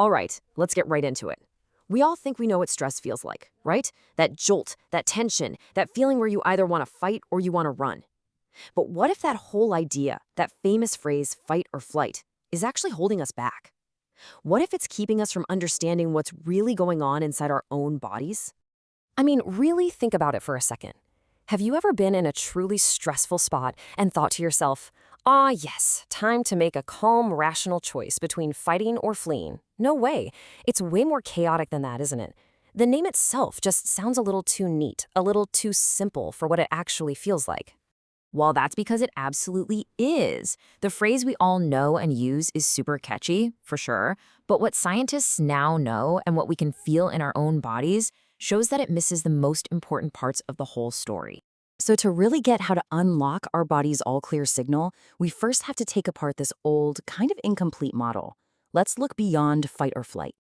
All right, let's get right into it. We all think we know what stress feels like, right? That jolt, that tension, that feeling where you either want to fight or you want to run. But what if that whole idea, that famous phrase, fight or flight, is actually holding us back? What if it's keeping us from understanding what's really going on inside our own bodies? I mean, really think about it for a second. Have you ever been in a truly stressful spot and thought to yourself, ah, yes, time to make a calm, rational choice between fighting or fleeing? No way. It's way more chaotic than that, isn't it? The name itself just sounds a little too neat, a little too simple for what it actually feels like. Well, that's because it absolutely is. The phrase we all know and use is super catchy, for sure, but what scientists now know and what we can feel in our own bodies shows that it misses the most important parts of the whole story. So to really get how to unlock our body's all-clear signal, we first have to take apart this old, kind of incomplete model. Let's look beyond fight or flight.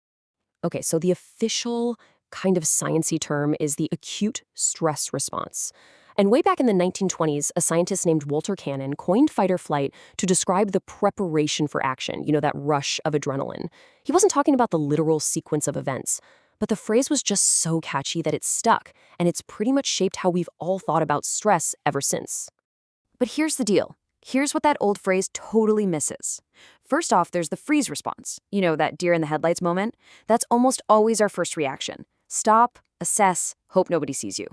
Okay, so the official kind of sciencey term is the acute stress response. And way back in the 1920s, a scientist named Walter Cannon coined fight or flight to describe the preparation for action, that rush of adrenaline. He wasn't talking about the literal sequence of events, but the phrase was just so catchy that it stuck, and it's pretty much shaped how we've all thought about stress ever since. But here's the deal. Here's what that old phrase totally misses. First off, there's the freeze response. That deer in the headlights moment? That's almost always our first reaction. Stop, assess, hope nobody sees you.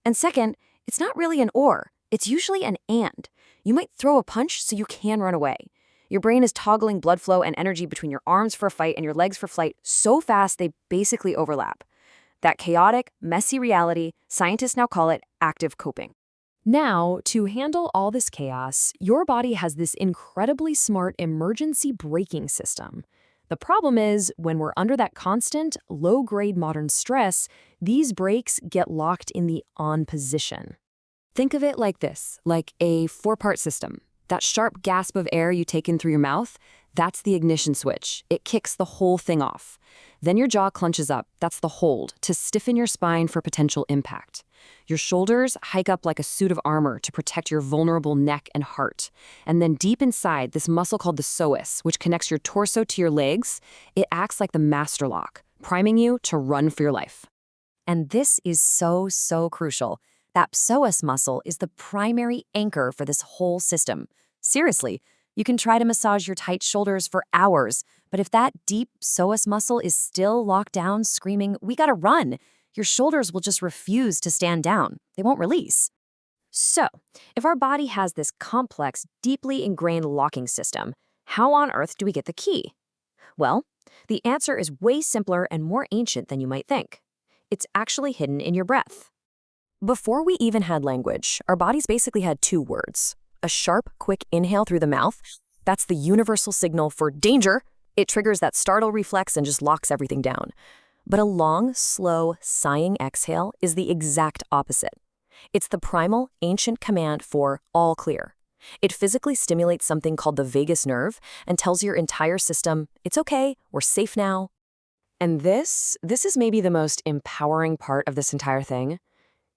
And second, it's not really an or. It's usually an and. You might throw a punch so you can run away. Your brain is toggling blood flow and energy between your arms for a fight and your legs for flight so fast they basically overlap. That chaotic, messy reality, scientists now call it active coping. Now, to handle all this chaos, your body has this incredibly smart emergency braking system. The problem is, when we're under that constant, low-grade modern stress, these brakes get locked in the on position. Think of it like this, like a four-part system. That sharp gasp of air you take in through your mouth, that's the ignition switch. It kicks the whole thing off. Then your jaw clenches up, that's the hold, to stiffen your spine for potential impact. Your shoulders hike up like a suit of armor to protect your vulnerable neck and heart. And then deep inside, this muscle called the psoas, which connects your torso to your legs, it acts like the master lock, priming you to run for your life. And this is so crucial. That psoas muscle is the primary anchor for this whole system. Seriously, you can try to massage your tight shoulders for hours, but if that deep psoas muscle is still locked down, screaming, "We gotta run," your shoulders will just refuse to stand down. They won't release. So, if our body has this complex, deeply ingrained locking system, how on earth do we get the key? Well, the answer is way simpler and more ancient than you might think. It's actually hidden in your breath. Before we even had language, our bodies basically had two words. A sharp, quick inhale through the mouth. That's the universal signal for danger. It triggers that startle reflex and just locks everything down. But a long, slow, sighing exhale is the exact opposite. It's the primal, ancient command for all clear. It physically stimulates something called the vagus nerve and tells your entire system, it's okay, we're safe now. And this is maybe the most empowering part of this entire thing.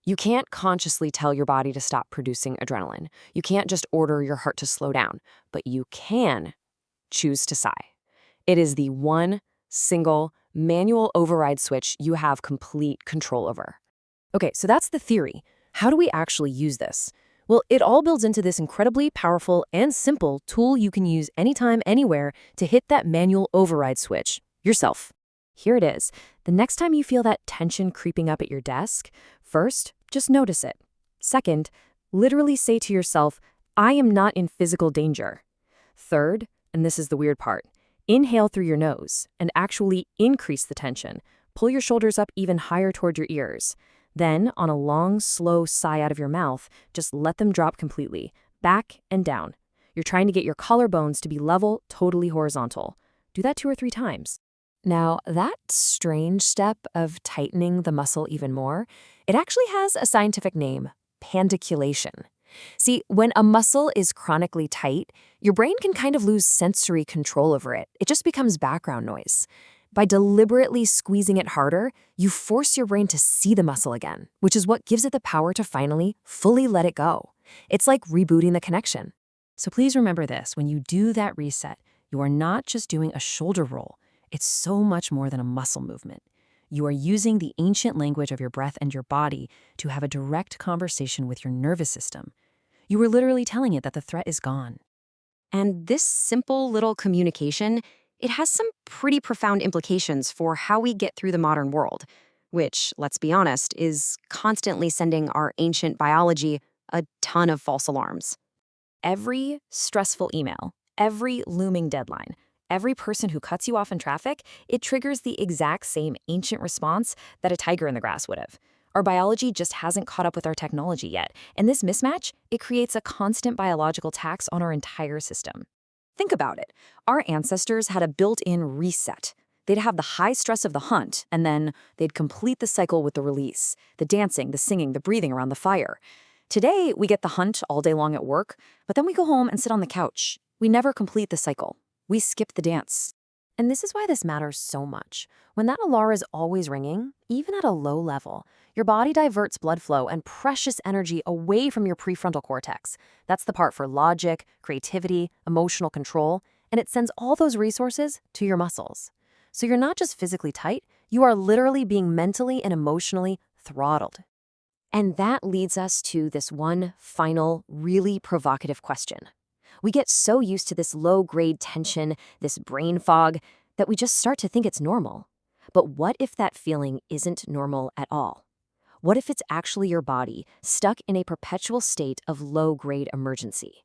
You can't consciously tell your body to stop producing adrenaline. You can't just order your heart to slow down, but you can choose to sigh. It is the one single manual override switch you have complete control over. Okay, so that's the theory. How do we actually use this? Well, it all builds into this incredibly powerful and simple tool you can use anytime, anywhere to hit that manual override switch yourself. Here it is. The next time you feel that tension creeping up at your desk, first, just notice it. Second, literally say to yourself, I am not in physical danger. Third, and this is the weird part, inhale through your nose and actually increase the tension. Pull your shoulders up even higher toward your ears. Then, on a long, slow sigh out of your mouth, just let them drop completely, back and down. You're trying to get your collarbones to be level, totally horizontal. Do that 2 or 3 times. Now, that strange step of tightening the muscle even more, it actually has a scientific name, pandiculation. See, when a muscle is chronically tight, your brain can kind of lose sensory control over it. It just becomes background noise. By deliberately squeezing it harder, you force your brain to see the muscle again, which is what gives it the power to finally, fully let it go. It's like rebooting the connection. So please remember this, when you do that reset, you are not just doing a shoulder roll. It's so much more than a muscle movement. You are using the ancient language of your breath and your body to have a direct conversation with your nervous system. You are literally telling it that the threat is gone. And this simple little communication, it has some pretty profound implications for how we get through the modern world, which, let's be honest, is constantly sending our ancient biology a ton of false alarms. Every stressful email, every looming deadline, every person who cuts you off in traffic, it triggers the exact same ancient response that a tiger in the grass would have. Our biology just hasn't caught up with our technology yet, and this mismatch, it creates a constant biological tax on our entire system. Think about it. Our ancestors had a built-in reset. They'd have the high stress of the hunt, and then they'd complete the cycle with the release, the dancing, the singing, the breathing around the fire. Today, we get the hunt all day long at work, but then we go home and sit on the couch. We never complete the cycle. We skip the dance. And this is why this matters so much. When that alarm is always ringing, even at a low level, your body diverts blood flow and precious energy away from your prefrontal cortex. That's the part for logic, creativity, emotional control, and it sends all those resources to your muscles. So you're not just physically tight, you are literally being mentally and emotionally throttled. And that leads us to this one final, really provocative question. We get so used to this low-grade tension, this brain fog, that we just start to think it's normal. But what if that feeling isn't normal at all? What if it's actually your body stuck in a perpetual state of low-grade emergency?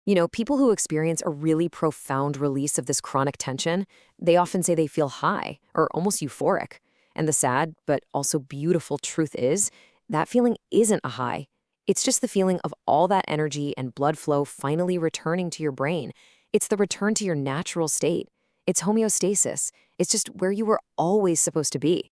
You know, people who experience a really profound release of this chronic tension, they often say they feel high or almost euphoric. And the sad, but also beautiful truth is, that feeling isn't a high. It's just the feeling of all that energy and blood flow finally returning to your brain. It's the return to your natural state. It's homeostasis. It's just where you were always supposed to be.